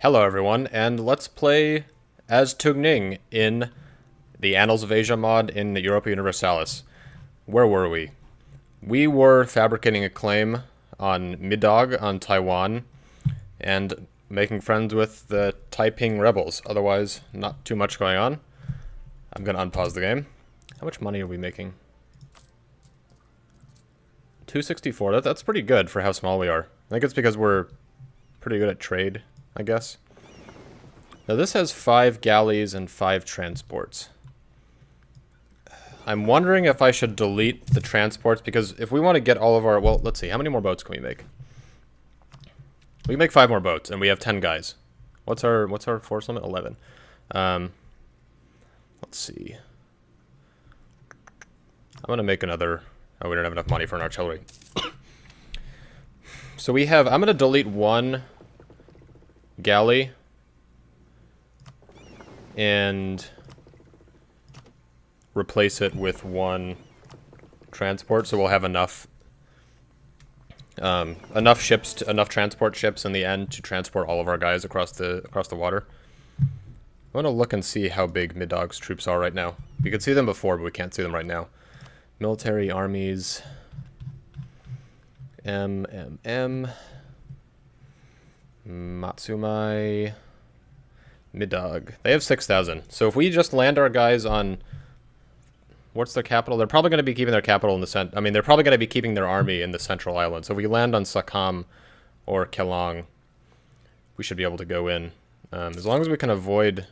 Hello everyone, and let's play as Tungning in the Annals of Asia mod in Europa Universalis. Where were we? We were fabricating a claim on Midog on Taiwan and making friends with the Taiping rebels. Otherwise, not too much going on. I'm gonna unpause the game. How much money are we making? 264. That's pretty good for how small we are. I think it's because we're pretty good at trade, I guess. Now this has 5 galleys and 5 transports. I'm wondering if I should delete the transports, because if we want to get all of our... Well, let's see. How many more boats can we make? We can make 5 more boats, and we have 10 guys. What's our force limit? 11. Let's see. I'm going to make another... Oh, we don't have enough money for an artillery. So we have... I'm going to delete 1 galley and replace it with 1 transport, so we'll have enough enough transport ships in the end to transport all of our guys across the water. I want to look and see how big Midog's troops are right now. We could see them before, but we can't see them right now. Military armies. Matsumai. Midog. They have 6,000. So if we just land our guys on... What's their capital? They're probably going to be keeping their capital in the I mean, they're probably going to be keeping their army in the central island. So if we land on Sakam or Kelang, we should be able to go in. As long as we can avoid...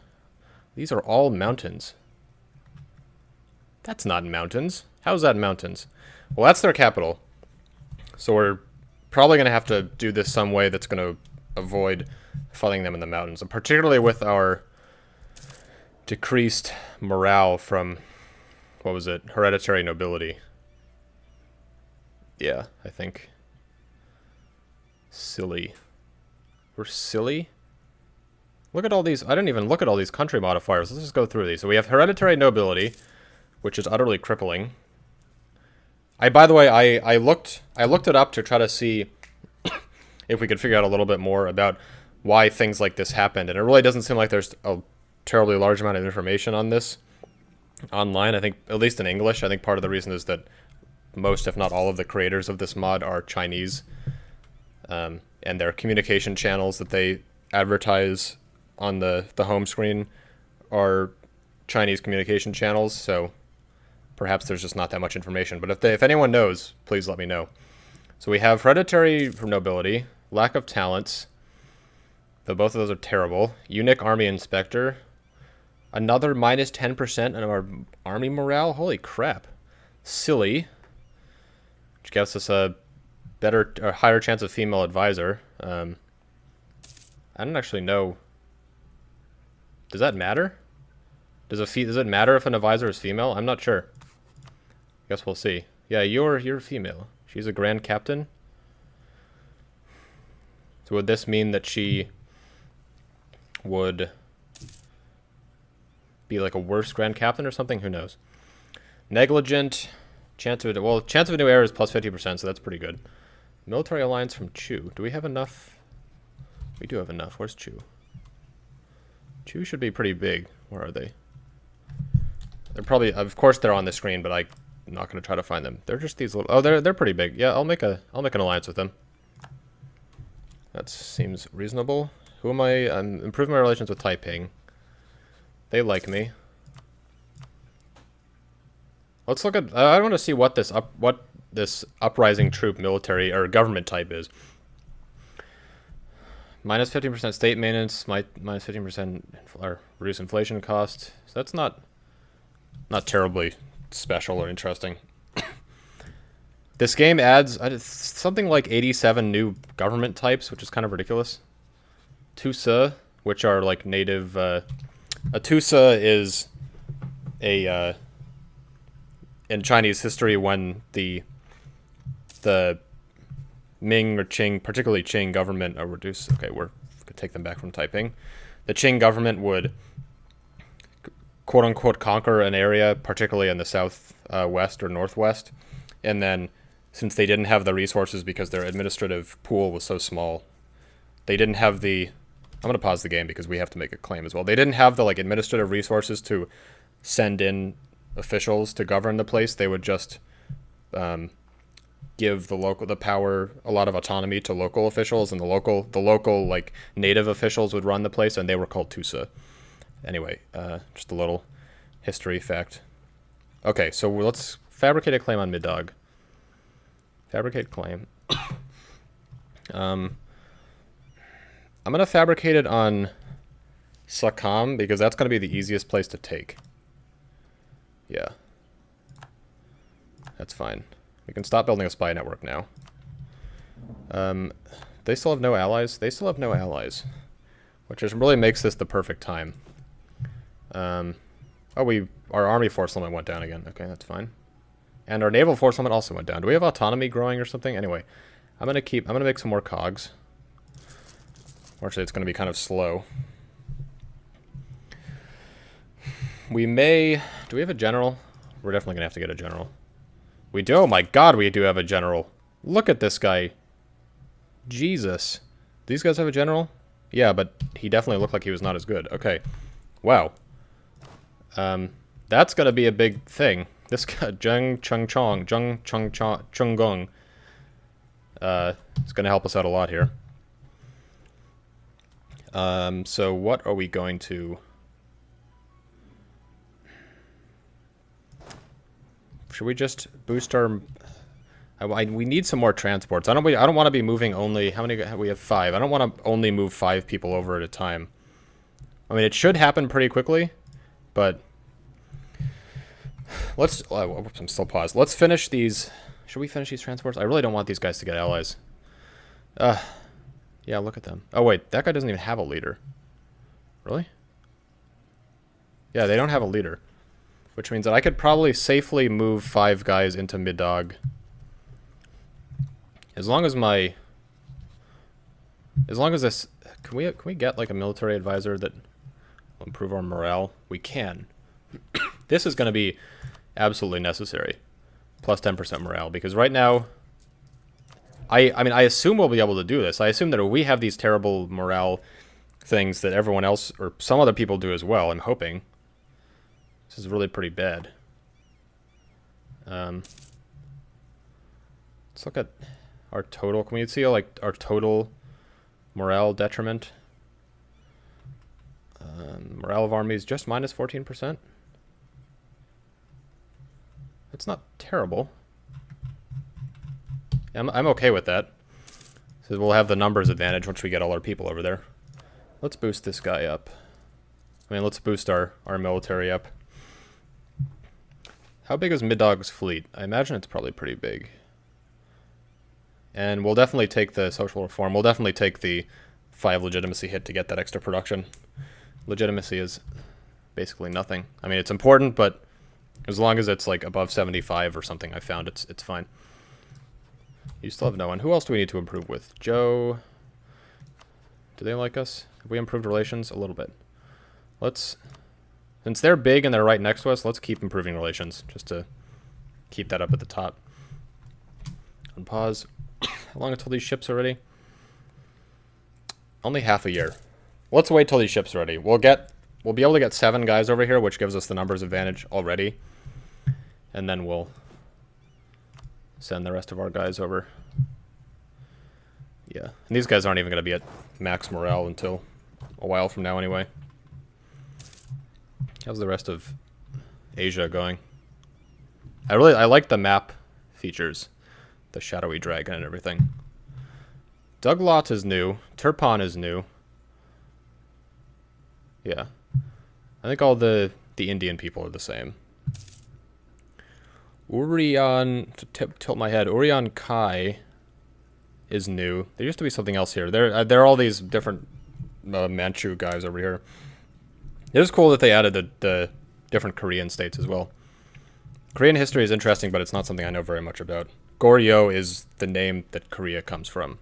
These are all mountains. That's not mountains. How is that mountains? Well, that's their capital. So we're probably going to have to do this some way that's going to avoid fighting them in the mountains. And particularly with our decreased morale from... What was it? Hereditary nobility. Yeah, I think. Silly. We're silly? Look at all these. I didn't even look at all these country modifiers. Let's just go through these. So we have hereditary nobility, which is utterly crippling. By the way, I looked it up to try to see if we could figure out a little bit more about why things like this happened. And it really doesn't seem like there's a terribly large amount of information on this online. I think, at least in English, I think part of the reason is that most, if not all, of the creators of this mod are Chinese, and their communication channels that they advertise on the home screen are Chinese communication channels, so perhaps there's just not that much information. But if anyone knows, please let me know. So we have hereditary nobility, lack of talents, though both of those are terrible, eunuch army inspector, another minus 10% on our army morale? Holy crap. Silly. Which gives us a higher chance of female advisor. I don't actually know. Does that matter? Does it matter if an advisor is female? I'm not sure. Guess we'll see. Yeah, you're female. She's a grand captain. So would this mean that she would be like a worse grand captain or something? Who knows? Negligent. Chance of a new heir is plus 50%, so that's pretty good. Military alliance from Chu. Do we have enough? We do have enough. Where's Chu? Chu should be pretty big. Where are they? They're probably, of course they're on the screen, but I'm not going to try to find them. They're just these little... Oh, they're pretty big. Yeah, I'll make an alliance with them. That seems reasonable. Who am I? I'm improving my relations with Taiping. They like me. Let's look at... I want to see what this uprising troop military or government type is. Minus 15% state maintenance, minus 15% reduce inflation cost. So that's not terribly special or interesting. This game adds something like 87 new government types, which is kind of ridiculous. Tusa, which are like native... A Tusa is a in Chinese history when the Ming or Qing, particularly Qing government, reduce. Okay, we're gonna take them back from Taiping. The Qing government would quote unquote conquer an area, particularly in the south west or northwest, and then since they didn't have the resources because their administrative pool was so small, they didn't have the I'm going to pause the game because we have to make a claim as well. They didn't have the like administrative resources to send in officials to govern the place. They would just give the power, a lot of autonomy to local officials, and the local like native officials would run the place, and they were called Tusa. Anyway, just a little history fact. Okay, so let's fabricate a claim on Middog. Fabricate claim. I'm gonna fabricate it on Sakam because that's gonna be the easiest place to take. Yeah, that's fine. We can stop building a spy network now. They still have no allies? They still have no allies. Which just really makes this the perfect time. Oh, our army force limit went down again. Okay, that's fine. And our naval force limit also went down. Do we have autonomy growing or something? Anyway, I'm gonna make some more cogs. Actually, it's gonna be kind of slow. We may... Do we have a general? We're definitely gonna have to get a general. We do. Oh my god, we do have a general. Look at this guy. Jesus. These guys have a general? Yeah, but he definitely looked like he was not as good. Okay. Wow. That's gonna be a big thing. This guy, Chung Gong, is gonna help us out a lot here. So what are we going to... Should we just boost our... we need some more transports. I don't want to be moving only... How many... We have 5. I don't want to only move 5 people over at a time. I mean, it should happen pretty quickly, but... Let's... Oh, I'm still paused. Let's finish these... Should we finish these transports? I really don't want these guys to get allies. Yeah, look at them. Oh, wait. That guy doesn't even have a leader. Really? Yeah, they don't have a leader. Which means that I could probably safely move 5 guys into Middog. As long as my... As long as this... Can we get, like, a military advisor that will improve our morale? We can. This is going to be absolutely necessary. Plus 10% morale. Because right now... I mean, I assume we'll be able to do this. I assume that if we have these terrible morale things that everyone else, or some other people do as well, I'm hoping. This is really pretty bad. Let's look at our total. Can we see like our total morale detriment? Morale of armies just minus 14%. That's not terrible. I'm okay with that. So we'll have the numbers advantage once we get all our people over there. Let's boost this guy up. I mean, let's boost our military up. How big is Middog's fleet? I imagine it's probably pretty big. And we'll definitely take the social reform. We'll definitely take the 5 legitimacy hit to get that extra production. Legitimacy is basically nothing. I mean, it's important, but as long as it's like above 75 or something, I found it's fine. You still have no one. Who else do we need to improve with? Joe. Do they like us? Have we improved relations? A little bit. Let's... Since they're big and they're right next to us, let's keep improving relations, just to keep that up at the top. Unpause. How long until these ships are ready? Only half a year. Let's wait till these ships are ready. We'll be able to get 7 guys over here, which gives us the numbers advantage already. And then we'll send the rest of our guys over. Yeah. And these guys aren't even going to be at max morale until a while from now anyway. How's the rest of Asia going? I like the map features. The shadowy dragon and everything. Duglot is new. Turpan is new. Yeah. I think all the Indian people are the same. Urian, to tilt my head, Urian Kai is new. There used to be something else here. There are all these different Manchu guys over here. It is cool that they added the different Korean states as well. Korean history is interesting, but it's not something I know very much about. Goryeo is the name that Korea comes from.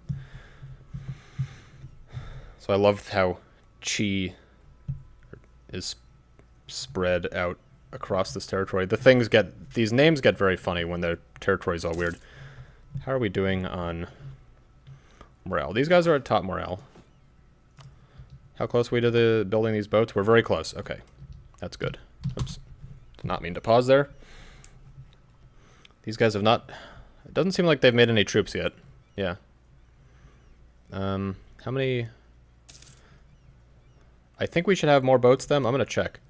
So I love how Chi is spread out across this territory. These names get very funny when their territory is all weird. How are we doing on morale? These guys are at top morale. How close are we to the building these boats? We're very close. Okay. That's good. Oops. Did not mean to pause there. These guys have not... It doesn't seem like they've made any troops yet. Yeah. How many... I think we should have more boats then. I'm going to check.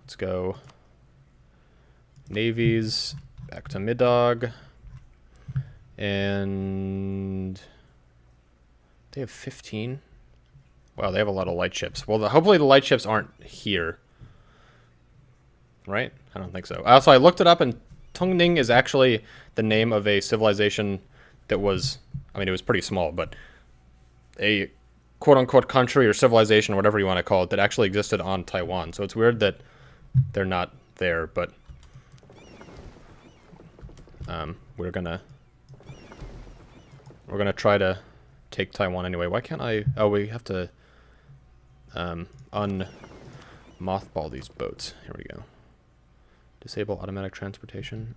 Let's go. Navies. Back to Middog. And... They have 15? Wow, they have a lot of light ships. Well, hopefully the light ships aren't here. Right? I don't think so. Also, I looked it up, and Tungning is actually the name of a civilization that was... I mean, it was pretty small, but... a quote-unquote country or civilization, or whatever you want to call it, that actually existed on Taiwan. So it's weird that they're not there, but... we're gonna try to take Taiwan anyway. Why can't I... Oh, we have to... mothball these boats. Here we go. Disable automatic transportation.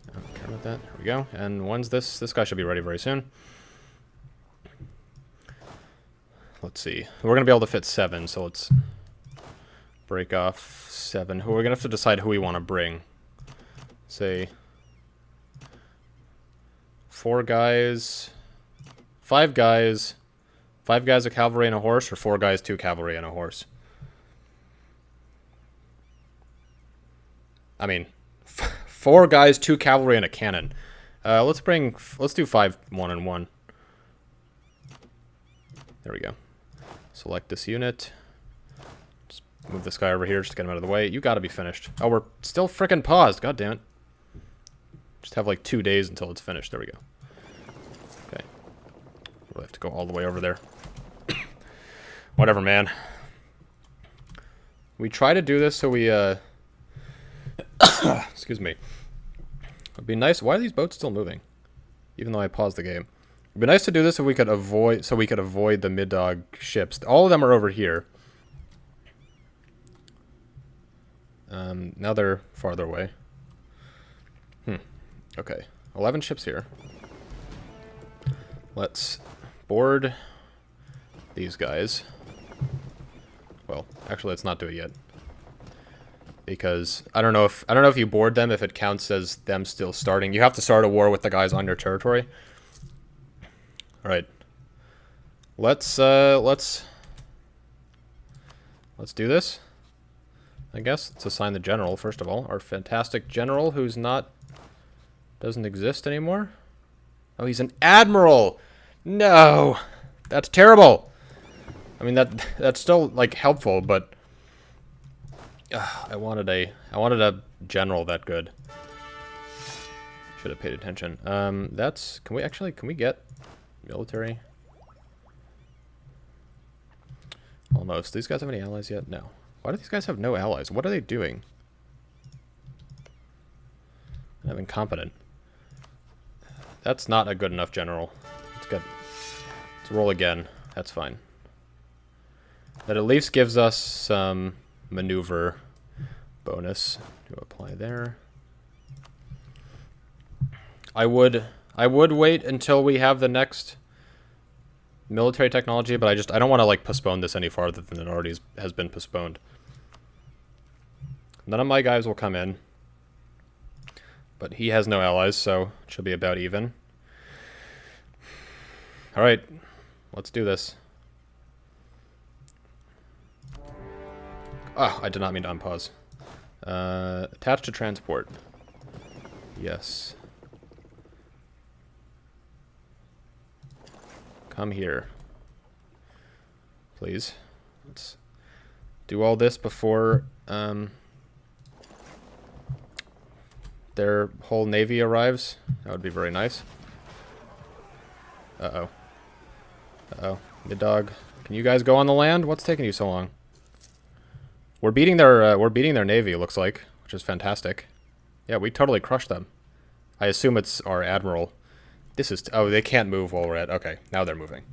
I don't care about that. Here we go. And when's this? This guy should be ready very soon. Let's see. We're going to be able to fit 7, so let's break off 7. We're going to have to decide who we want to bring. Say 4 guys, 5 guys, 5 guys, a cavalry and a horse, or 4 guys, 2 cavalry and a horse. I mean, 4 guys, 2 cavalry and a cannon. Let's do 5, 1 and 1. There we go. Select this unit. Just move this guy over here, just get him out of the way. You gotta be finished. Oh, we're still frickin' paused. God damn it. Just have like 2 days until it's finished. There we go. Okay. We'll have to go all the way over there. Whatever, man. We try to do this so we, excuse me. It'd be nice. Why are these boats still moving? Even though I paused the game. It'd be nice to do this if we could avoid, so we could avoid the mid-dog ships. All of them are over here. Now they're farther away. Okay. 11 ships here. Let's board these guys. Well, actually, let's not do it yet. Because I don't know if you board them, if it counts as them still starting. You have to start a war with the guys on your territory. All right. Let's do this. I guess let's assign the general first of all. Our fantastic general, who's doesn't exist anymore. Oh, he's an admiral. No, that's terrible. I mean that's still like helpful, but I wanted a general that good. Should have paid attention. Can we get military? Almost. These guys have any allies yet? No. Why do these guys have no allies? What are they doing? I'm incompetent. That's not a good enough general. Let's roll again. That's fine. That at least gives us some maneuver bonus to apply there. I would wait until we have the next military technology, but I don't want to like postpone this any farther than it already has been postponed. None of my guys will come in, but he has no allies, so it should be about even. All right, let's do this. Ah, I did not mean to unpause. Attach to transport. Yes. Come here. Please. Let's do all this before their whole navy arrives. That would be very nice. Uh-oh. Uh-oh. Mid-dog. Can you guys go on the land? What's taking you so long? We're beating their navy, it looks like, which is fantastic. Yeah, we totally crushed them. I assume it's our admiral. Oh, they can't move while we're at... Okay, now they're moving.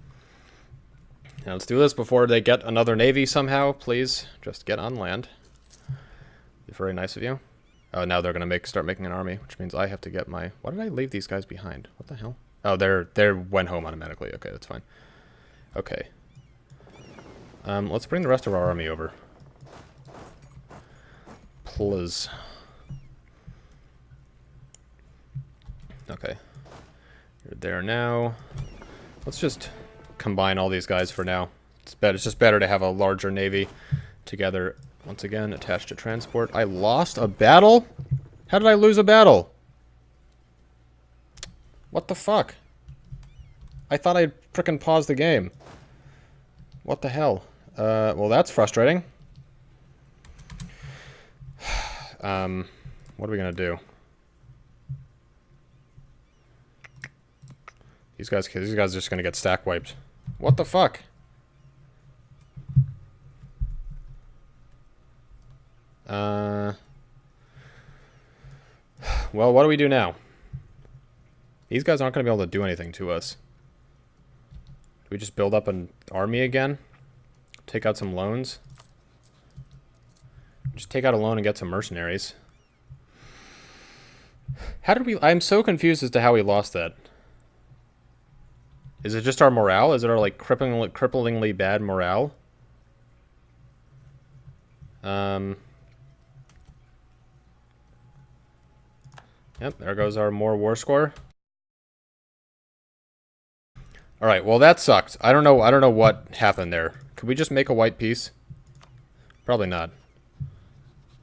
Now let's do this before they get another navy somehow. Please, just get on land. Be very nice of you. Oh, now they're gonna start making an army, which means I have to get my... Why did I leave these guys behind? What the hell? Oh, they went home automatically. Okay, that's fine. Okay. Let's bring the rest of our army over. Please. Okay. You're there now. Let's just combine all these guys for now. It's just better to have a larger navy together. Once again, attached to transport. I lost a battle? How did I lose a battle? What the fuck? I thought I'd frickin' paused the game. What the hell? Well, that's frustrating. What are we gonna do? These guys are just gonna get stack wiped. What the fuck? Well, what do we do now? These guys aren't gonna be able to do anything to us. Do we just build up an army again? Take out some loans? Just take out a loan and get some mercenaries. How did we... I'm so confused as to how we lost that. Is it just our morale? Is it our, like, cripplingly bad morale? Yep, there goes our more war score. Alright, well that sucked. I don't know what happened there. Could we just make a white peace? Probably not.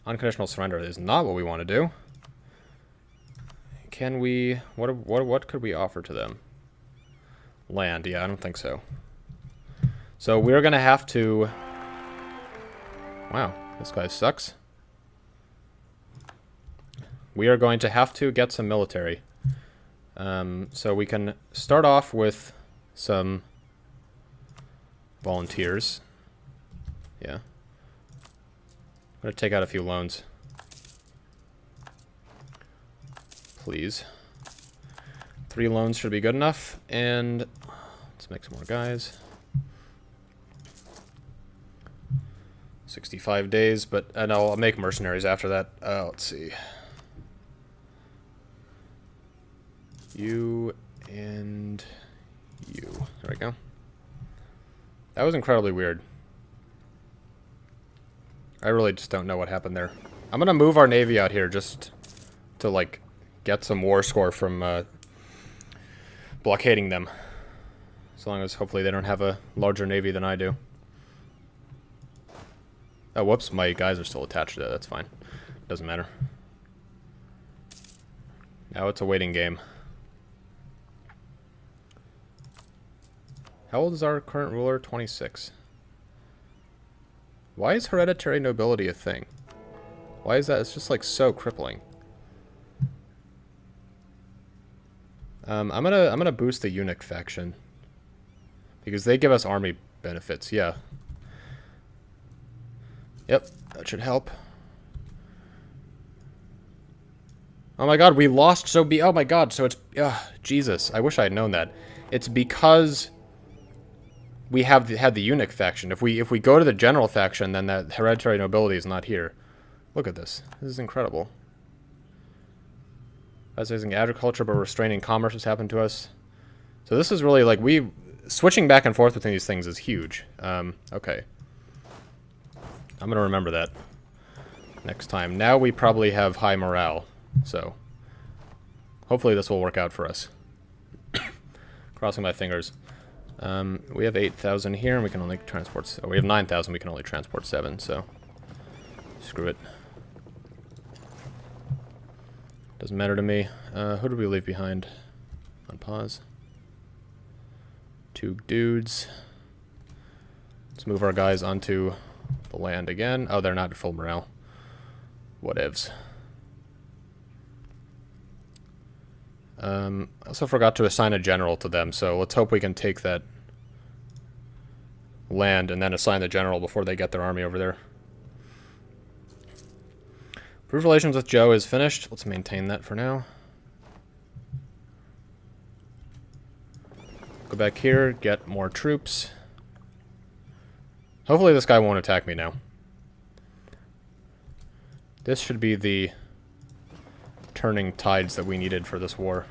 Unconditional surrender is not what we want to do. Can we... What could we offer to them? Land. Yeah, I don't think so. So we're going to have to... Wow, this guy sucks. We are going to have to get some military. So we can start off with some volunteers. Yeah. I'm going to take out a few loans. Please. 3 loans should be good enough. And let's make some more guys. 65 days, but no, I'll make mercenaries after that. Let's see. You and you. There we go. That was incredibly weird. I really just don't know what happened there. I'm gonna move our navy out here just to, like, get some war score from blockading them. As long as hopefully they don't have a larger navy than I do. Oh, whoops, my guys are still attached to that. That's fine. Doesn't matter. Now it's a waiting game. How old is our current ruler? 26. Why is hereditary nobility a thing? Why is that? It's just like so crippling. I'm gonna boost the eunuch faction because they give us army benefits. Yeah. Yep, that should help. Oh my god, we lost so oh my god, so it's Jesus, I wish I had known that. It's because we had the eunuch faction. If we go to the general faction, then that hereditary nobility is not here. Look at this. This is incredible. Using agriculture but restraining commerce has happened to us. So this is really like switching back and forth between these things is huge. Okay. I'm gonna remember that next time. Now we probably have high morale, so hopefully this will work out for us. Crossing my fingers. We have 8,000 here, and we can only transport... Oh, we have 9,000, we can only transport 7, so... Screw it. Doesn't matter to me. Who did we leave behind? On pause. 2 dudes. Let's move our guys onto the land again. Oh, they're not at full morale. Whatevs. I also forgot to assign a general to them, so let's hope we can take that land and then assign the general before they get their army over there. Improved relations with Joe is finished. Let's maintain that for now. Go back here, get more troops. Hopefully this guy won't attack me now. This should be the turning tides that we needed for this war.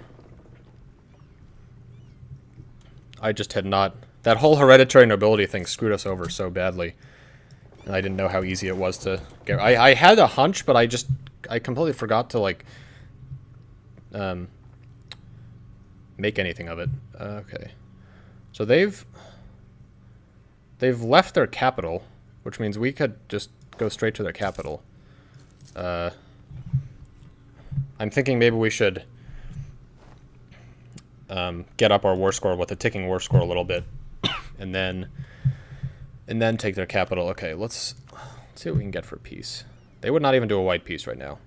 I just had not That whole hereditary nobility thing screwed us over so badly. And I didn't know how easy it was to get... I had a hunch, but I completely forgot to, like... make anything of it. Okay. So they've left their capital, which means we could just go straight to their capital. I'm thinking maybe we should get up our war score with a ticking war score a little bit, and then take their capital. Okay, let's see what we can get for peace. They would not even do a white peace right now.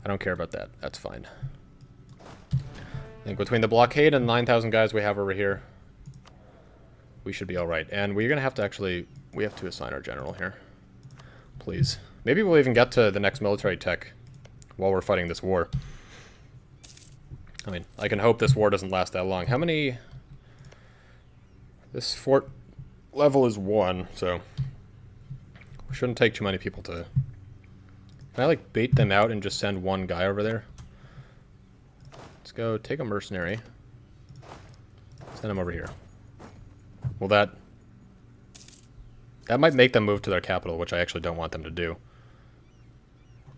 I don't care about that. That's fine. I think between the blockade and 9,000 guys we have over here, we should be alright. And we're going to have to actually... We have to assign our general here. Please. Maybe we'll even get to the next military tech while we're fighting this war. I mean, I can hope this war doesn't last that long. How many... This fort level is 1, so... We shouldn't take too many people to... Can I, like, bait them out and just send one guy over there? Let's go take a mercenary. Send him over here. Well, that might make them move to their capital, which I actually don't want them to do.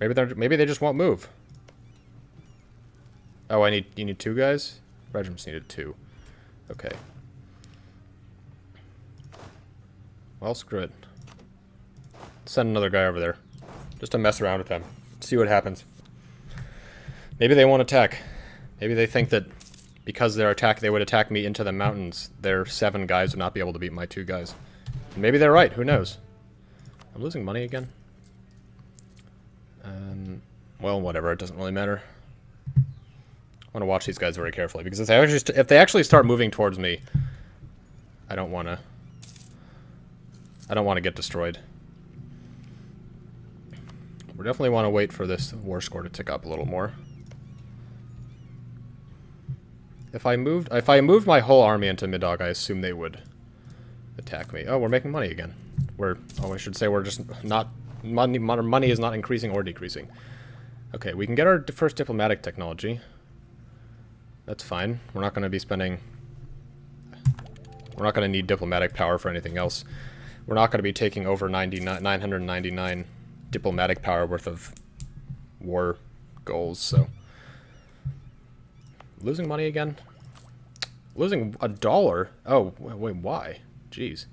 Maybe they just won't move. Oh, you need 2 guys? Regiments needed 2. Okay. Well, screw it. Send another guy over there. Just to mess around with them. See what happens. Maybe they won't attack. Maybe they think that because they would attack me into the mountains, their 7 guys would not be able to beat my 2 guys. And maybe they're right. Who knows? I'm losing money again. Well, whatever. It doesn't really matter. I want to watch these guys very carefully, because if they actually start moving towards me, I don't want to get destroyed. We definitely want to wait for this war score to tick up a little more. If I moved my whole army into Middag, I assume they would attack me. Oh, we're making money again. I should say we're just not... Money is not increasing or decreasing. Okay, we can get our first diplomatic technology. That's fine. We're not going to be spending... We're not going to need diplomatic power for anything else. We're not going to be taking over 999 diplomatic power worth of war goals, so... Losing money again? Losing $1? Oh, wait, why? Jeez.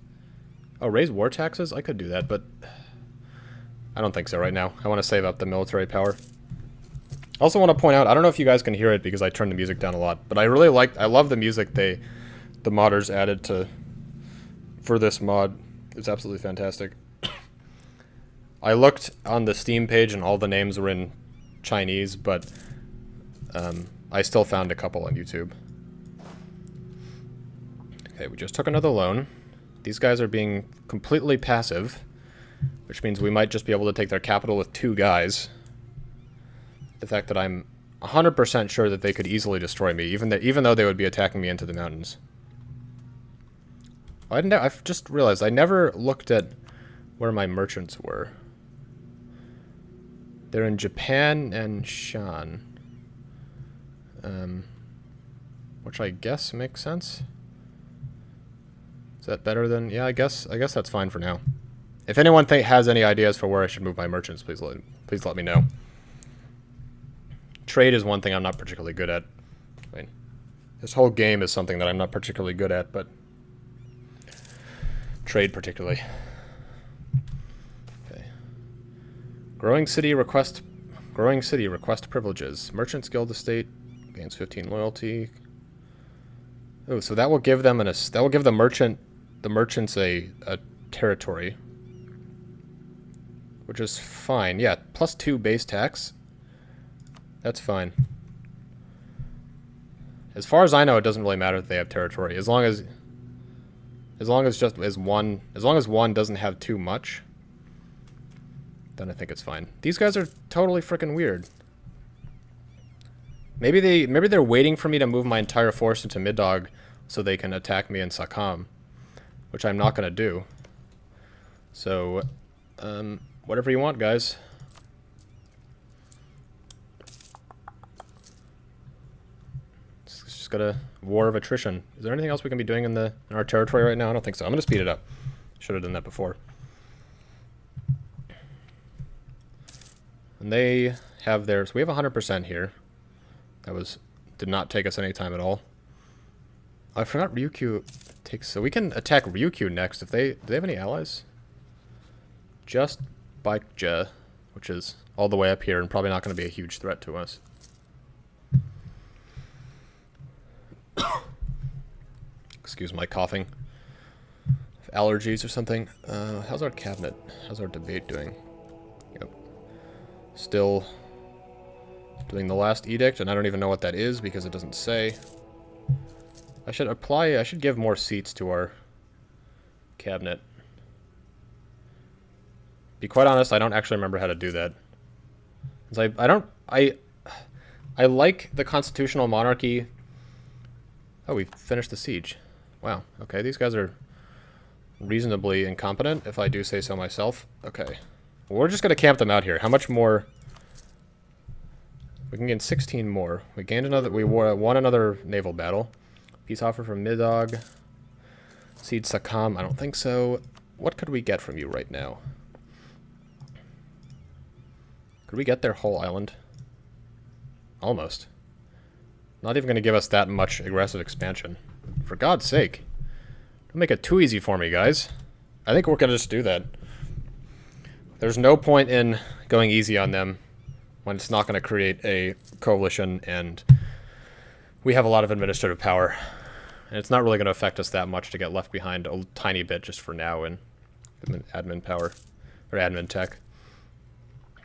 Oh, raise war taxes? I could do that, but... I don't think so right now. I want to save up the military power. I also want to point out, I don't know if you guys can hear it because I turned the music down a lot, but I love the music the modders added for this mod. It's absolutely fantastic. I looked on the Steam page and all the names were in Chinese, but I still found a couple on YouTube. Okay, we just took another loan. These guys are being completely passive, which means we might just be able to take their capital with 2 guys. The fact that I'm 100% sure that they could easily destroy me, even though they would be attacking me into the mountains. I've just realized I never looked at where my merchants were. They're in Japan and Shan. Which I guess makes sense. Is that better than... Yeah, I guess that's fine for now. If anyone has any ideas for where I should move my merchants, please let me know. Trade is one thing I'm not particularly good at. I mean, this whole game is something that I'm not particularly good at, but... Trade particularly. Okay. Growing city request privileges. Merchants Guild estate gains 15 loyalty. Oh, so that will give them the merchants a territory, which is fine. Yeah, +2 base tax. That's fine. As far as I know, it doesn't really matter if they have territory, as long as one doesn't have too much. Then I think it's fine. These guys are totally freaking weird. Maybe they're waiting for me to move my entire force into Middag so they can attack me in Sakam, which I'm not gonna do. So, whatever you want, guys. Let's just got a war of attrition. Is there anything else we can be doing in our territory right now? I don't think so. I'm going to speed it up. Should have done that before. And they have theirs. We have 100% here. That did not take us any time at all. I forgot Ryukyu takes... So we can attack Ryukyu next. Do they have any allies? Just Baekje, which is all the way up here and probably not going to be a huge threat to us. Excuse my coughing. Allergies or something. How's our cabinet? How's our debate doing? Yep. Still doing the last edict, and I don't even know what that is because it doesn't say. I should give more seats to our cabinet. Be quite honest, I don't actually remember how to do that. I like the constitutional monarchy. Oh, we finished the siege. Wow, okay, these guys are reasonably incompetent, if I do say so myself. Okay. Well, we're just going to camp them out here. How much more? We can gain 16 more. We gained another... We won another naval battle. Peace offer from Midog. Siege Sakam, I don't think so. What could we get from you right now? Could we get their whole island? Almost. Not even going to give us that much aggressive expansion. For God's sake. Don't make it too easy for me, guys. I think we're going to just do that. There's no point in going easy on them when it's not going to create a coalition and we have a lot of administrative power. And it's not really going to affect us that much to get left behind a tiny bit just for now in admin power, or admin tech.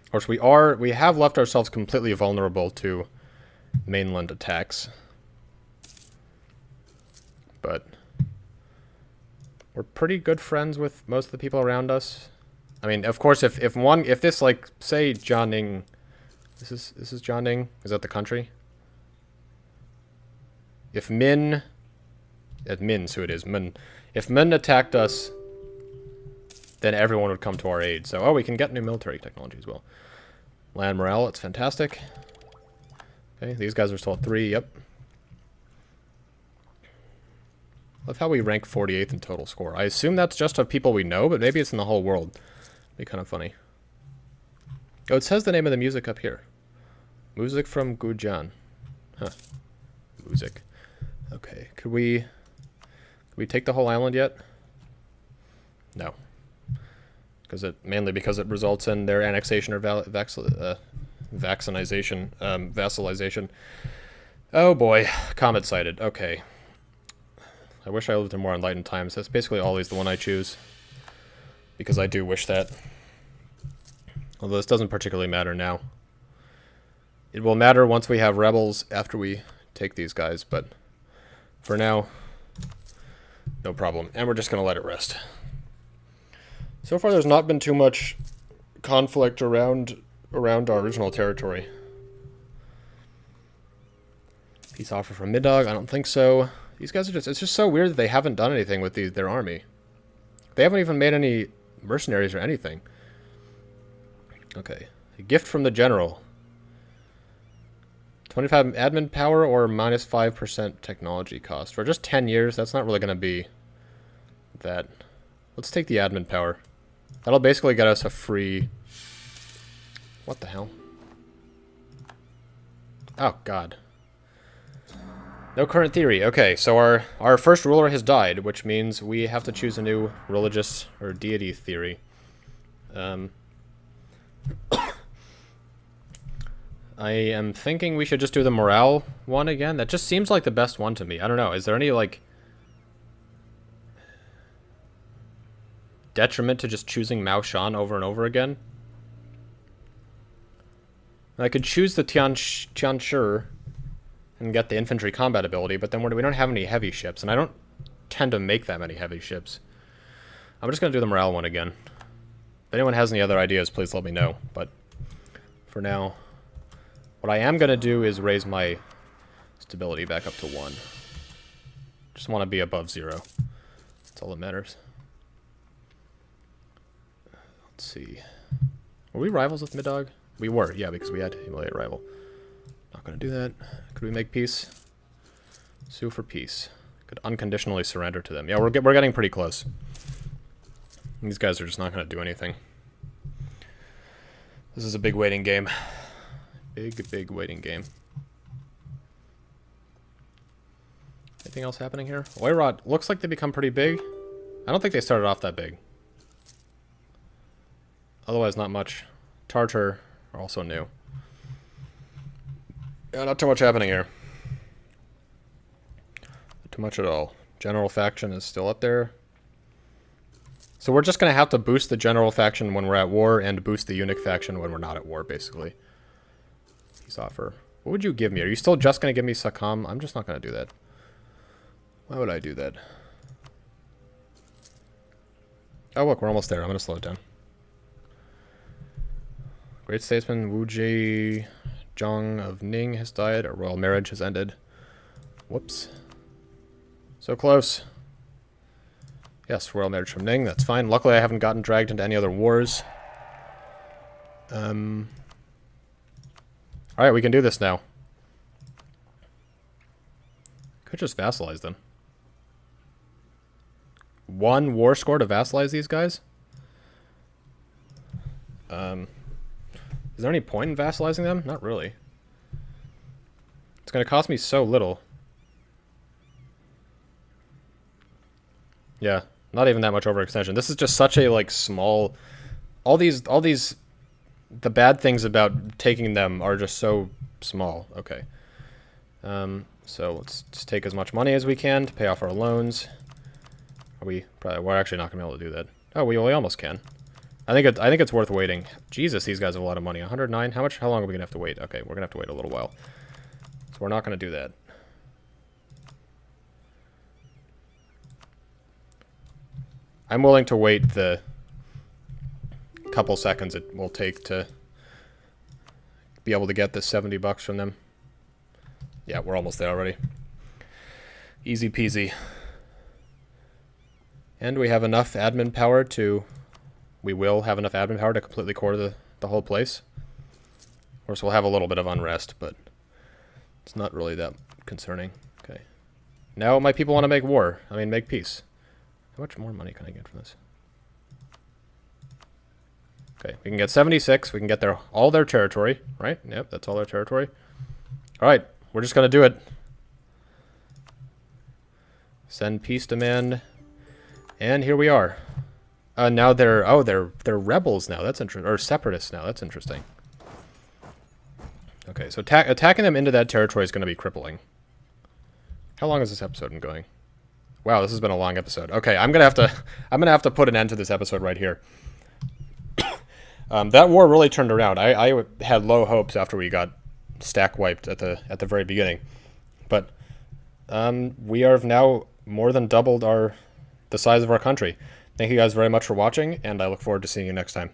Of course, we have left ourselves completely vulnerable to mainland attacks. But we're pretty good friends with most of the people around us. I mean, of course, if this, like, say Jianing, this is Jianing, is that the country? If Min, Min's who it is, Min. If Min attacked us, then everyone would come to our aid. So, we can get new military technology as well. Land morale, it's fantastic. Okay, these guys are still at 3, yep. Love how we rank 48th in total score. I assume that's just of people we know, but maybe it's in the whole world. Be kind of funny. Oh, it says the name of the music up here. Music from Gujian. Huh. Music. Okay, could we take the whole island yet? No. Mainly because it results in their annexation or vassalization. Oh boy, comet sighted. Okay. I wish I lived in more enlightened times. That's basically always the one I choose. Because I do wish that. Although this doesn't particularly matter now. It will matter once we have rebels after we take these guys, but for now, no problem. And we're just going to let it rest. So far there's not been too much conflict around our original territory. Peace offer from Midog? I don't think so. These guys are it's just so weird that they haven't done anything with their army. They haven't even made any mercenaries or anything. Okay. A gift from the general. 25 admin power or minus 5% technology cost. For just 10 years, that's not really going to be that. Let's take the admin power. That'll basically get us a free... What the hell? Oh, God. No current theory. Okay, so our first ruler has died, which means we have to choose a new religious or deity theory. I am thinking we should just do the morale one again. That just seems like the best one to me. I don't know. Is there any, like, detriment to just choosing Mao Shan over and over again? I could choose the Tianshi and get the infantry combat ability, but then we don't have any heavy ships, and I don't tend to make that many heavy ships. I'm just going to do the morale one again. If anyone has any other ideas, please let me know, but for now, what I am going to do is raise my stability back up to 1. Just want to be above 0. That's all that matters. Let's see. Were we rivals with Midog? We were, yeah, because we had to humiliate a rival. Not going to do that. Could we make peace? Sue for peace. Could unconditionally surrender to them. Yeah, we're getting pretty close. These guys are just not going to do anything. This is a big waiting game. Big waiting game. Anything else happening here? Oirot looks like they become pretty big. I don't think they started off that big. Otherwise, not much. Tartar are also new. Yeah, not too much happening here. Not too much at all. General faction is still up there. So we're just going to have to boost the general faction when we're at war and boost the eunuch faction when we're not at war, basically. Peace offer. What would you give me? Are you still just going to give me Sakam? I'm just not going to do that. Why would I do that? Oh, look, we're almost there. I'm going to slow it down. Great statesman Wu Ji Zhang of Ning has died. Our royal marriage has ended. Whoops. So close. Yes, royal marriage from Ning. That's fine. Luckily, I haven't gotten dragged into any other wars. Alright, we can do this now. Could just vassalize them. 1 war score to vassalize these guys? Is there any point in vassalizing them? Not really. It's going to cost me so little. Yeah, not even that much overextension. This is just such a, like, small... All these... The bad things about taking them are just so small. Okay. So let's just take as much money as we can to pay off our loans. We're actually not going to be able to do that. Oh, we almost can. I think it's worth waiting. Jesus, these guys have a lot of money. 109. How long are we going to have to wait? Okay, we're going to have to wait a little while. So we're not going to do that. I'm willing to wait the couple seconds it will take to be able to get this $70 from them. Yeah, we're almost there already. Easy peasy. And we have enough admin power to... We will have enough admin power to completely core the whole place. Of course, we'll have a little bit of unrest, but it's not really that concerning. Okay. Now my people want to make war. I mean, make peace. How much more money can I get from this? Okay, we can get 76. We can get all their territory, right? Yep, that's all their territory. All right, we're just going to do it. Send peace demand. And here we are. Now they're rebels now. That's interesting. Or separatists now. That's interesting. Okay, so attacking them into that territory is going to be crippling. How long has this episode been going? Wow, this has been a long episode. Okay, I'm gonna have to put an end to this episode right here. That war really turned around. I had low hopes after we got stack wiped at the very beginning, but we have now more than doubled the size of our country. Thank you guys very much for watching, and I look forward to seeing you next time.